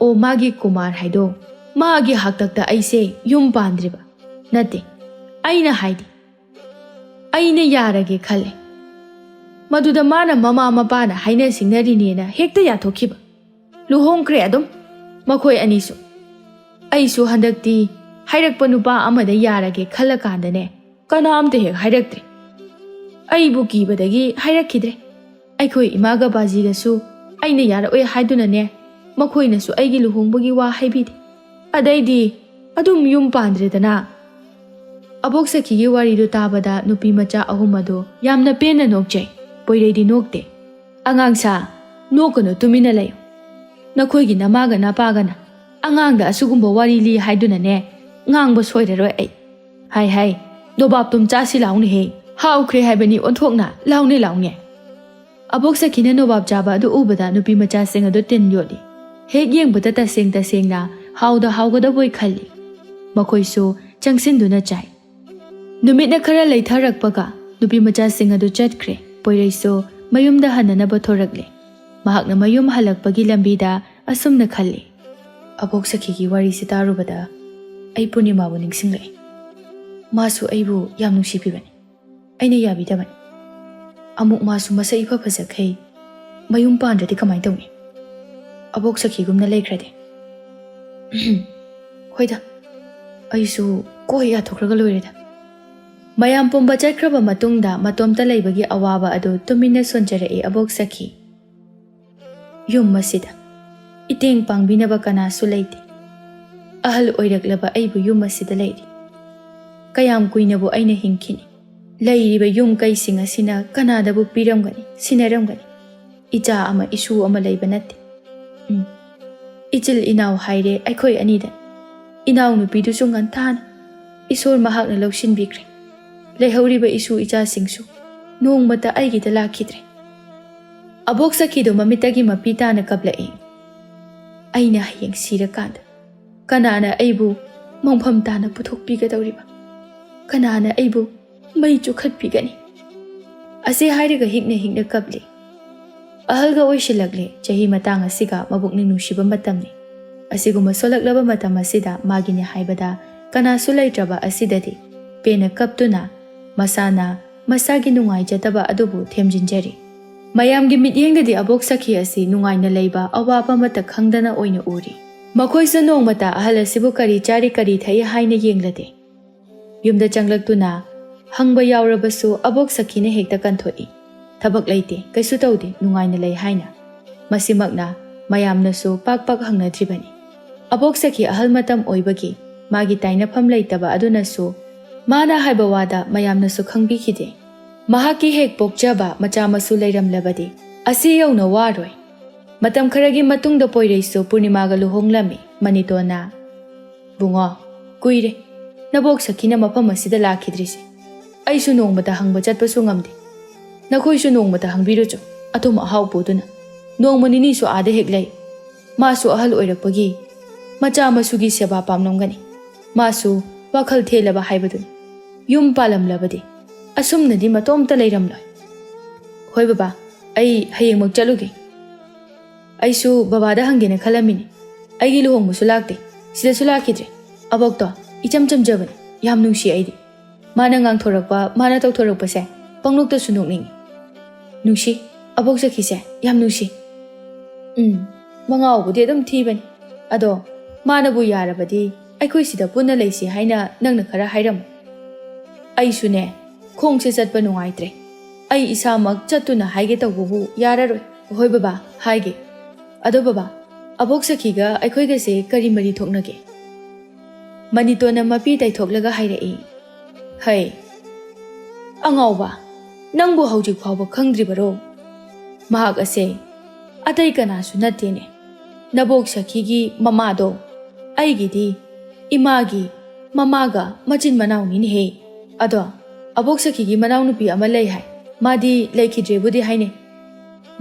Speaker 1: O magi Kumar haido. Magi haktakta aise yum pandriba. Nate. Aina haidi. Aina yarage khale. Maduda mana mama mapana haina singnari nena hekta yathokiba. Luhong kre adum. Makhoi anisu. Aisu handakti hairakpa nupa amada yarage khala kandane. Kana amte hek hairaktre. Aibu kibadagi hairakidre. Aikhoi imaga bajiga su aina yara oy haiduna ne. Makhoi nasu aigi luhongbagi wa haibide. Adaidi adum yum pandredana. Abok Sakhi wari do tabada nupi macha ahumado yamna pena nokjai. Poiredi nokte. Angang sa nokono tumina layo. Nakhoigi namaga napagana. Angangda asugumba wari li haiduna ne. Ngangba soiraroi ai. Hai. Dobab tum chasi launi he. Haukre haibani onthokna launi. Abok Sakhi na nobab chaba adu ubada nupi macha sing adu tin yoli. Hek yengbada taseng na hauda haugada boy khali. Makhoi so changsin chai. Numit na khara leitharakpaga nupi macha sing adu chatkre. Poirei so mayumda hananaba thorakle. Mahak na mayum halakpagi lambida asumna khali. Abok Sakhi gi wari sitarubada ai Purnima bu ningsinglai. Masu aibu yam nungsibibani. Aina yabidabani. Amuk masu masa ifa phajakhai mayum pandradi kamai tawni. Abok Sakhi gumna leikrade. Hoida. Aisu koi athokraga loireda. Mayam pumba chaikraba matungda matomta leibagi awaba adu tumina sonjarei Abok Sakhi. Yum masida. Iteng pangbinaba kana su leite. Ahal oiraklaba aibu yum masida leiri. Kayam kuinabu aina hingkini. Leiriba yum kaising asina kanadabu piramgani, sinaramgani. Ija ama isu ama leiba natte. Ichil inaw haire aikhoi anida. Inaw nupidu sungan thana. Isor mahak na lawsin bikre. Lehauriba isu ija singsu. Nung mata aigida lakidre. Abok Sakhi do mamitagi mapita na kablai. Aina hayang sirakanda. Kanana aibu mongpham tana puthokpiga dawriba. Kanana aibu mai chukhatpigani. Ase hairiga hikna kabli. Ahalga oishilakle chahi matang asiga mabukning nungsiba matamni. Asiguma solaklaba matam asida magini haibada kana sulaitraba asidadi pena kaptuna masana masagi nungaijataba adubu themjinjari. Mayamgi mityengdadi Abok Sakhi asi nungaina leiba awapa mata khangdana oina uri. Makhoisa nongmata ahal asibu kari chari kari thai haina yenglade. Yumda changlaktuna hangba yaurabasu Abok Sakhi na hekta kanthoi. Thabak leite kaisu tawde nungaina lei haina. Masimakna mayamnasu pak hangnadribani. Abok Sakhi ahal matam oibagi magi tainafam leitaba adunasu mana haiba wada mayamnasu khangbikhide. Mahaki hek pokjaba macha masu leiramlabadi asi yauna waroi. Matam kharagi matungda poireisu Purnimaga luhonglami manitona. Bungo kuire Nabok Sakhi na mafam asida lakhidrise. Aisu nongmata hangba chatpasu ngamde. Nakhoisu nongmata hangbiruchu atum ahau puduna. Nongma nini su ade hek lei. Masu ahal oirakpagi macha masugi seba pamnomgani. Masu wakhal thelaba haibadun. Yum palamlabadi asumnadi matomta leiramloi. Hoi baba ai hayengmak chaluge. Aisu babada hangena khalamini. Aigi luhongmusu lakte. Sidasu lakhidre. Abok to icham chamjabani yam nungsi aidi. Mana ngangthorakpa mana tawthorakpa se panglukta sunukningi. Nungsi Abok Sakhi se yam nungsi. Mangaubudi adum thibani. Ado mana bu yarabadi aikhoi sida punna leisi haina nangna khara hairam. Aisu ne khongse chatpa nungaitre. Ai isamak chatuna haige tawbubu yararoi. Hoi baba haige. Ado baba Abok Sakhi ga aikhoi ga se kari mari thoknage. Manitona mapi taithoklaga hairai. Hai. Angauba nangbu haujik phawba khangdribaro. mahak ase atai kanasu nattene nabok sakhigi mamado aigidi imagi mamaga machin manawni ni he ado abok sakhigi manaw nupi ama lei hai madi lekhidrebudi haine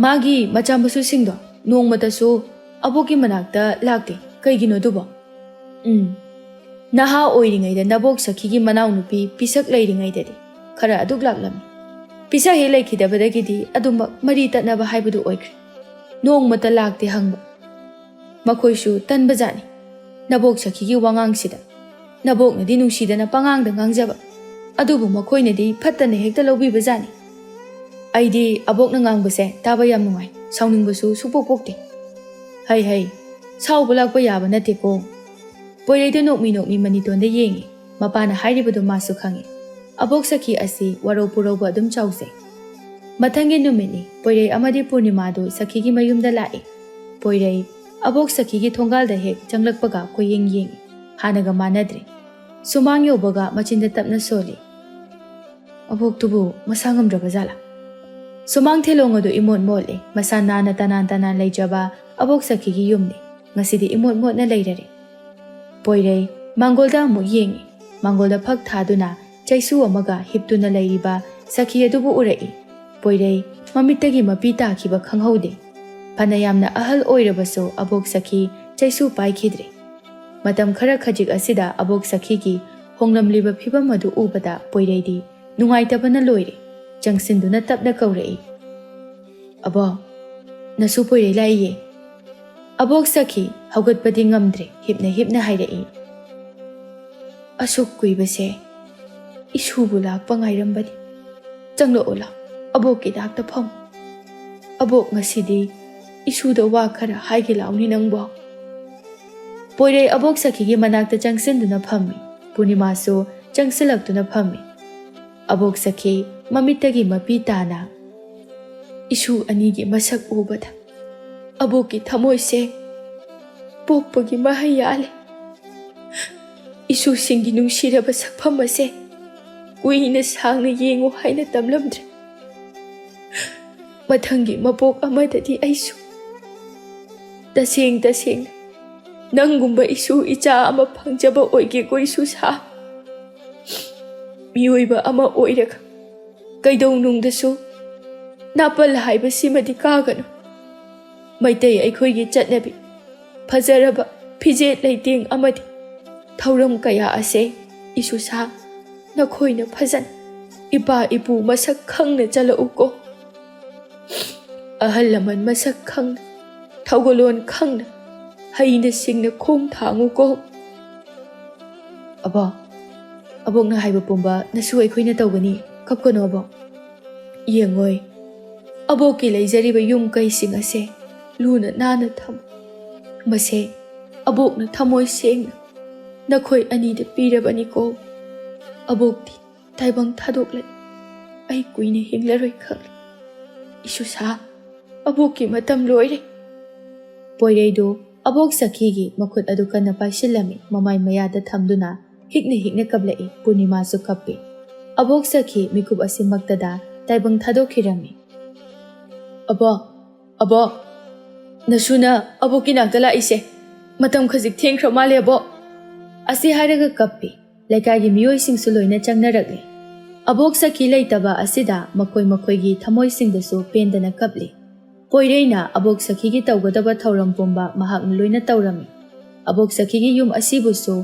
Speaker 1: magi machambasu singdo nongmatasu aboki manakta lakte kaigino dubo naha oiringaida nabok sakhigi manaw nupi pisak leiringaidadi khara aduk laklami pisa he lekhidabadagidi adumak mari tatnaba haibudu oikre nongmata lakte hangba makhoisu tanbajani nabok sakhigi wangangsida naboknadi nungsidana pangangda ngangjaba adubu makhoinadi phattana hekta lobibajani aidi abokna ngangbase taba yam nungai sauningbasu supokpokte hai sauba lakpa yaba nate ko poireida nokmi manitonda yengi mapana hairibadu masu khangi abok sakhi asi waro puroba adum chause mathangi numini poirei amadi purnimadu sakhigi mayumda lai poirei abok sakhigi thongalda hek changlakpaga koyeng yengi hanaga manadre sumang yobaga machinda tapna soli abok tubu masangam drabajala sumang thelong adu imon mole masana na tanan leijaba abok sakhigi yumni ngasidi imon mot na leirare poirei mangolda mu yengi mangolda phak thaduna chaisu amaga hiptuna leiriba sakhi adubu urai poirei mamitagi mapi takhiba khanghaude panayamna ahal oirabaso abok sakhi chaisu paikhidre matam khara khajik asida abok sakhi gi honglamliba phibam adu ubada poireidi nungaitabana loire changsinduna tapna kaurei abo nasu poirei laiye abok sakhi haugatpadi ngamdre hipna hairai asuk kuibase isubu lakpa ngairambadi changlo ola abok ki dakta pham abok ngasidi isuda wa khara haige launi nangbo poirei abok sakhi gi manakta changsinduna phammi purnima so changsilaktuna phammi abok sakhi mamitagi mapi tana isu ani gi masak ubada abok ki thamoi se pokpagi mahayale isu singi nungsiraba sakpham ase uina sangna yengo haina tamlamdre mathangi mapok amadadi aisu taseng nangumba isu icha ama phangjaba oige ko isu sa miyoiba ama oiraga kaidong nungdasu napal haiba simadi kagano maitai aikhoigi chatnabi fajaraba phijet leiteng amadi thauram kaya ase isu sa nakhoina phajan ipa ipu masak khangna chala uko ahal laman masak khangna thaugalon khangna haina singna khong thangu ko abok na haiba pumba nasu aikhoina tawgani kapkono abo yengoi abok ki leijariba yum kai sing ase luna nana tham mase abok na thamoi seng nakhoi ani de pirabani ko abok ti taibang thadokle ai kuine hinglaroi khak isu sa abok ki matam loire poirei do abok sakhi gi makhut adu kana paishilami mamai mayada thamduna hikna kablai purnima su kappe abok sakhi mikub asimaktada taibang thadokhirami abo nasuna aboki nakala ise matam khajik thengkhra male abo asi haraga kappe laikai gi miyoi sing su loina changnarakle abok sakhi leitaba asida makoi gi thamoi sing dasu pendana kaple poireina abok sakhi gi tawgadaba thauram pomba mahak loina tawrami abok sakhi gi yum asibusu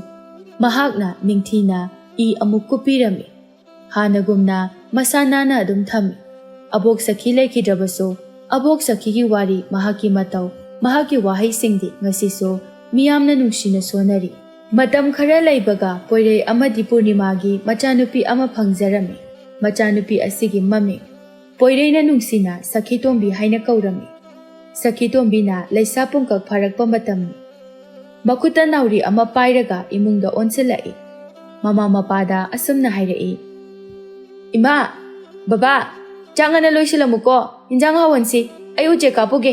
Speaker 1: mahakna ningthina I amuk kupirami hanagumna masanana adum thami abok sakhi leikhidrabasu abok sakhi gi wari mahaki matau mahaki wahai singdi ngasiso miyamna nungsina sonari matam khara laibaga poirei amadi purnima gi machanupi ama phangjarami machanupi asigi mami poireina nungsina sakhi tombi haina kaurami sakhi tombi na leisa pungkak pharakpa matamni makuta nauri ama pairaga imungda onselai mama mapada asumna hairai ima baba changana loisilamuko injang hawansi ayu je kapuge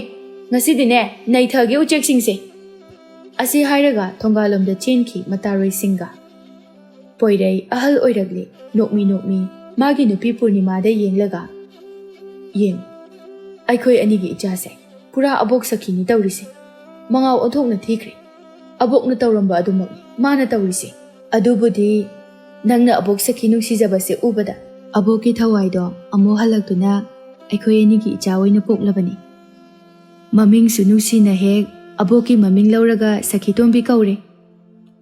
Speaker 1: ngasidine naithage uchek singse asi hairaga thongalomda chenki mataroi singa poirei ahal oiragli nokmi magi nupi purnima da yenglaga yeng ꯑꯩꯈꯣꯏ ꯑꯅꯤꯒꯤ ꯏꯆꯥꯁꯦ ꯄꯨꯔꯥ ꯑꯕꯣꯛ ꯁꯈꯤꯅꯤ ꯇꯧꯔꯤꯁꯦ꯫ ꯃꯉꯥꯎ ꯑꯣꯟꯊꯣꯛꯅ ꯊꯤꯈ꯭ꯔꯦ꯫ ꯑꯕꯣꯛꯅ ꯇꯧꯔꯝꯕ ꯑꯗꯨꯃꯛꯅꯤ ꯃꯥꯅ ꯇꯧꯔꯤꯁꯦ꯫ ꯑꯗꯨꯕꯨꯗꯤ ꯅꯪꯅ ꯑꯕꯣꯛ ꯁꯈꯤ ꯅꯨꯡꯁꯤꯖꯕꯁꯦ ꯎꯕꯗ ꯑꯕꯣꯛꯀꯤ ꯊꯋꯥꯏꯗꯣ ꯑꯃꯨꯛ ꯍꯜꯂꯛꯇꯨꯅ ꯑꯩꯈꯣꯏ ꯑꯅꯤꯒꯤ ꯏꯆꯥ ꯑꯣꯏꯅ ꯄꯣꯛꯂꯕꯅꯤ꯫ ꯃꯃꯤꯡꯁꯨ ꯅꯨꯡꯁꯤꯅ ꯍꯦꯛ ꯑꯕꯣꯛꯀꯤ ꯃꯃꯤꯡ ꯂꯧꯔꯒ ꯁꯈꯤꯇꯣꯝꯕꯤ ꯀꯧꯔꯦ꯫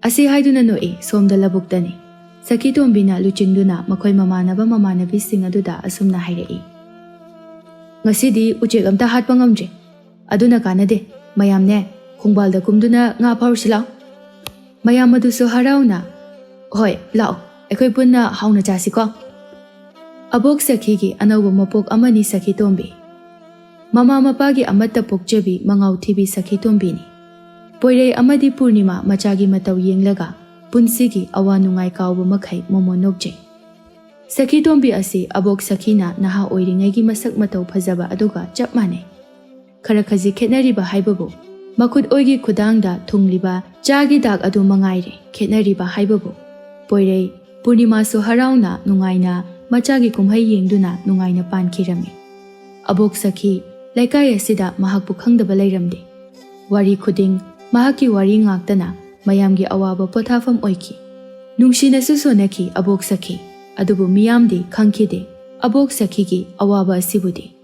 Speaker 1: ꯑꯁꯤ ꯍꯥꯏꯗꯨꯅ ꯅꯣꯛꯏ ꯁꯣꯝꯗ ꯂꯧꯕꯨꯛꯇꯅꯤ꯫ ꯁꯈꯤꯇꯣꯝꯕꯤꯅ ꯂꯨꯆꯤꯡꯗꯨꯅ ꯃꯈꯣꯏ ꯃꯃꯥꯟꯅꯕꯁꯤꯡ ꯑꯗꯨꯗ ꯑꯁꯨꯝꯅ ꯍꯥꯏꯔꯛꯏ꯫ ꯉꯁꯤꯗꯤ ꯎꯆꯦꯛ ꯑꯝꯇ ꯍꯥꯠꯄ ꯉꯝꯗ꯭ꯔꯦ꯫ ꯑꯗꯨꯅ ꯀꯥꯟꯅꯗꯦ, ꯃꯌꯥꯝꯅꯦ ꯈꯣꯡꯕꯥꯜꯗ ꯀꯨꯝꯗꯨꯅ ꯉꯥ ꯐꯥꯔꯨꯁꯤ ꯂꯥꯎ꯫ ꯃꯌꯥꯝ ꯑꯗꯨꯁꯨ ꯍꯔꯥꯎꯅ ꯍꯣꯏ ꯂꯥꯛꯑꯣ ꯑꯩꯈꯣꯏ ꯄꯨꯟꯅ ꯍꯥꯎꯅ ꯆꯥꯁꯤꯀꯣ꯫ ꯑꯕꯣꯛ ꯁꯈꯤꯒꯤ ꯑꯅꯧꯕ ꯃꯄꯣꯛ ꯑꯃꯅꯤ ꯁꯈꯤꯇꯣꯝꯕꯤ꯫ ꯃꯃꯥ ꯃꯄꯥꯒꯤ ꯑꯃꯠꯇ ꯄꯣꯛꯆꯕꯤ ꯃꯉꯥꯎ ꯊꯤꯕꯤ ꯁꯈꯤꯇꯣꯝꯕꯤꯅꯤ꯫ ꯄꯣꯏꯔꯩ ꯑꯃꯗꯤ ꯄꯨꯔꯅꯤꯃꯥ ꯃꯆꯥꯒꯤ ꯃꯇꯧ ꯌꯦꯡꯂꯒ ꯄꯨꯟꯁꯤꯒꯤ ꯑꯋꯥ ꯅꯨꯡꯉꯥꯏ ꯀꯥꯎꯕ ꯃꯈꯩ ꯃꯣꯃꯣꯟ ꯅꯣꯛꯆꯩ꯫ ꯁꯈꯤꯇꯣꯝꯕꯤ ꯑꯁꯤ ꯑꯕꯣꯛ ꯁꯈꯤꯅ ꯅꯍꯥ ꯑꯣꯏꯔꯤꯉꯩꯒꯤ ꯃꯁꯛ ꯃꯇꯧ ꯐꯖꯕ ꯑꯗꯨꯒ ꯆꯞ ꯃꯥꯟꯅꯩ꯫ ꯈꯔ ꯈꯖꯤꯛ ꯈꯦꯠꯅꯔꯤꯕ ꯍꯥꯏꯕꯕꯨ ꯃꯈꯨꯠ ꯑꯣꯏꯒꯤ ꯈꯨꯗꯥꯡꯗ ꯊꯨꯡꯂꯤꯕ ꯆꯥꯒꯤ ꯗꯥꯛ ꯑꯗꯨ ꯃꯉꯥꯏꯔꯦ ꯈꯦꯠꯅꯔꯤꯕ ꯍꯥꯏꯕꯕꯨ꯫ ꯄꯣꯏꯔꯩ ꯄꯨꯔꯅꯤꯃꯥꯁꯨ ꯍꯔꯥꯎꯅ ꯅꯨꯡꯉꯥꯏꯅ ꯃꯆꯥꯒꯤ ꯀꯨꯝꯍꯩ ꯌꯦꯡꯗꯨꯅ ꯅꯨꯡꯉꯥꯏꯅ ꯄꯥꯟꯈꯤꯔꯝꯃꯤ꯫ ꯑꯕꯣꯛ ꯁꯈꯤ ꯂꯩꯀꯥꯏ ꯑꯁꯤꯗ ꯃꯍꯥꯛꯄꯨ ꯈꯪꯗꯕ ꯂꯩꯔꯝꯗꯦ꯫ ꯋꯥꯔꯤ ꯈꯨꯗꯤꯡ ꯃꯍꯥꯛꯀꯤ ꯋꯥꯔꯤ ꯉꯥꯛꯇꯅ ꯃꯌꯥꯝꯒꯤ ꯑꯋꯥꯕ ꯄꯣꯊꯥꯐꯝ ꯑꯣꯏꯈꯤ꯫ ꯅꯨꯡꯁꯤꯅꯁꯨ ꯁꯣꯟꯅꯈꯤ ꯑꯕꯣꯛ ꯁꯈꯤ꯫ ꯑꯗꯨꯕꯨ ꯃꯤꯌꯥꯝꯗꯤ ꯈꯪꯈꯤꯗꯦ ꯑꯕꯣꯛ ꯁꯈꯤꯒꯤ ꯑꯋꯥꯕ ꯑꯁꯤꯕꯨꯗꯤ꯫